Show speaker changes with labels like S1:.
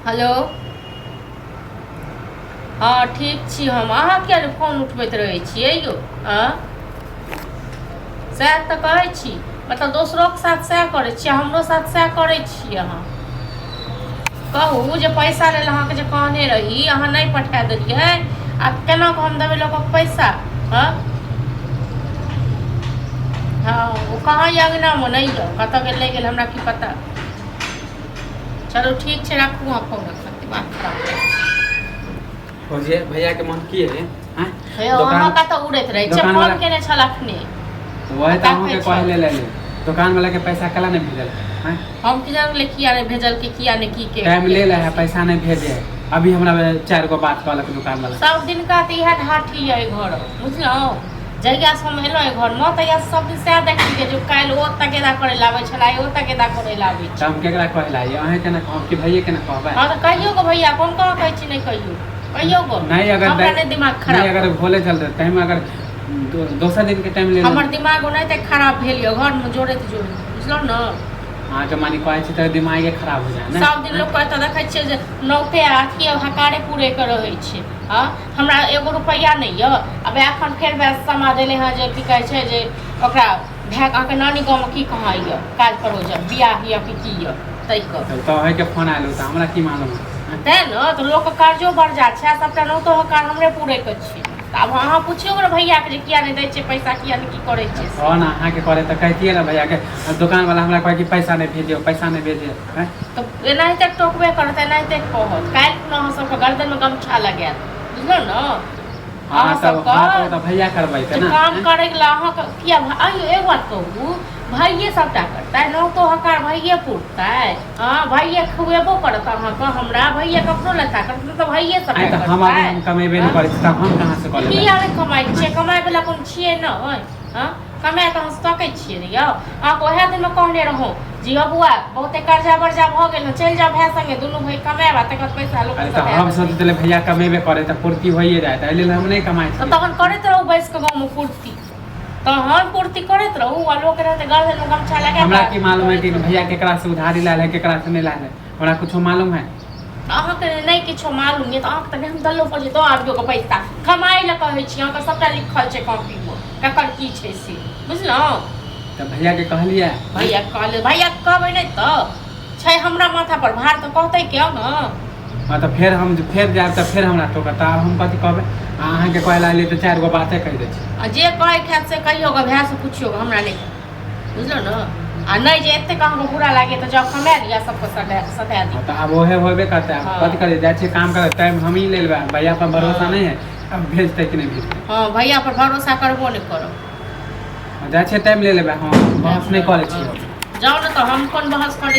S1: Hello. हाँ ठीक छी हम। अहाँ किया नहि फोन उठबैत रहै छियै यौ? सएह तऽ कहै छी, मतलब दोसरोके साथ सएह करै छियै, हमरो साथ सएह करै छी। अहाँ कहू जे पैसा लेल अहाँके जे कहने रही अहाँ नहि पठा देलियै, आ केना कऽ हम देबै लोकके पैसा? हाँ वो कहाँ अंगनामे नहीं यऽ, कतऽ गेल नहीं गेल हमरा की पता। चलो ठीक छै, राखू अहाँ फोन रखत दिमाग खराब
S2: खोजिए भैया के मन की है?
S1: अहाँ कतऽ उड़ैत रहै छियै? फोन केने छलखने
S2: वही तो अहाँ के कहले ले दुकान वाला के पैसा कला नहीं भेजल हैं?
S1: हम की जान ले किया नहीं भेजल के किया नहीं की के
S2: टाइम ले ले है, पैसा नहीं भेजे। अभी हमरा 4 गो बात कहलक दुकान वाला।
S1: सब दिन का त इहे ढाठी है घर, बुझलौ? जहिया से हम एलो घर में तहिया सब दिन सएह देखिए जो काल ओ तकेदा करे लावे छला, ओ तकेदा करे लावे छ।
S2: हम केकरा कहला ये? अहे के ना कहब कि भैया के ना कहबे?
S1: हां त कहियो को भैया कोन कह कहै छी नहीं कहियो कहियो को
S2: नहीं। अगर
S1: हमरा ने दिमाग खराब
S2: नहीं, अगर भोले चल रहे टाइम, अगर दोसर दिन के टाइम ले
S1: हमर दिमाग ओनै त खराब भेल य घर में जोड़े बुझलौ न।
S2: हाँ जो मानी कहै छी त दिमाग खराब हो जाए ना।
S1: सब दिन लोग कहता देखै छियै जे नौते अथी हकारे पूरे कर रहै छै। हां हमरा 1 रुपैया नहीं य। अब एखन फेर वैस समा देले हां जे की कहै छै जे ओकरा भैक अहाँके नानी गाँव में की कहाँ य काज परोजन बियाह य की य तै क
S2: तो है के फोन आलो त हमरा की मालूम
S1: तै न। तो लोग के कर्जो बढ़ जा छै, सबटा नौतो हकार हमरे पूरे के छी। अब अहाँ पूछियो रे भैया के किया नहीं दै छै पैसा, किया नहीं की करे छै?
S2: हां ना अहाँ के करे त कहतिए ना भैया के। दुकान वाला हमरा कहे कि पैसा नहीं भेजियो, पैसा नहीं भेजियो हैं।
S1: तो एनाहिते टोकबे करत, एनाहिते कहत। काल खुना अहाँ सबके गर्दन में गमछा लगात, बुझलो न?
S2: हां सब भैया करबै त ना
S1: काम करे ला अहाँ के किया आइयो एक बात कहू, भाइये सबटा करतै न तो हकार भाइये पुरतै। हां भाइये खुएबो करत अहाँ के, हमरा भाइये कखनो लेता करत त भाइये सब करतै।
S2: हम कमेबे नहीं करै त हम कहां से क लेबै?
S1: किया नहीं कमाई छियै? कमाई वाला कोन छियै न? हां कमाए त हम सकै छियै न यौ। अहाँ को ओहे दिन में कहने रहौ जी बबुआ बहुते कर्जा बर्जा भ गेल न, चल जा भाई संगे दुनू भाई कमाएबा तकर पैसा लोग
S2: त हम सोचले भैया कमेबे करे त पूर्ति होइए जाए, एले हम नहीं कमाई छी।
S1: त तखन करैत रहू बैस के गांव में पूर्ति, तो हम पूर्ति करैत रहू आ लोग रहते गर्दन में गमछा लगा।
S2: हमरा की मालूम है कि भैया केकरा से उधारी लाल है केकरा से नहीं लाल है? हमरा कुछ मालूम है?
S1: अहाँ के नहीं किछो मालूम ये त अहाँ के हम दल्लो पर जे दो आबियो के पैसा कमाई ल कहै छी। अहाँ के सबटा लिखल छै कॉपी में ककर की छै से, बुझलौ?
S2: त भैया के कहलिए
S1: भैया कहले भैया कहबै नहीं त छै हमरा माथा पर भार त कहतै क्यों न।
S2: हां त फिर हम फिर जाब त फिर हमरा टोकता। हम कथि कहबे? अहाँ के कहला ले त 4 गो बातें कह दे छी।
S1: आ जे कहे खात से कहियो ग भैया से पूछियो हमरा नहीं, बुझलो न? आ नहीं जे एते कहाँ बुरा लागे तो जब कमा लिया सबको सता दी।
S2: तो अब ओहे होबे करता है। कथि करे जाए छी काम करे टाइम हम ही ले लेबा। भैया पर भरोसा नहीं है, अब भेजते कि नहीं भेजते?
S1: हां भैया पर भरोसा करबो नहीं करो।
S2: जाए छी टाइम ले लेबा। हम बहस नहीं करे छी।
S1: जाओ न तो हम कौन बहस करे।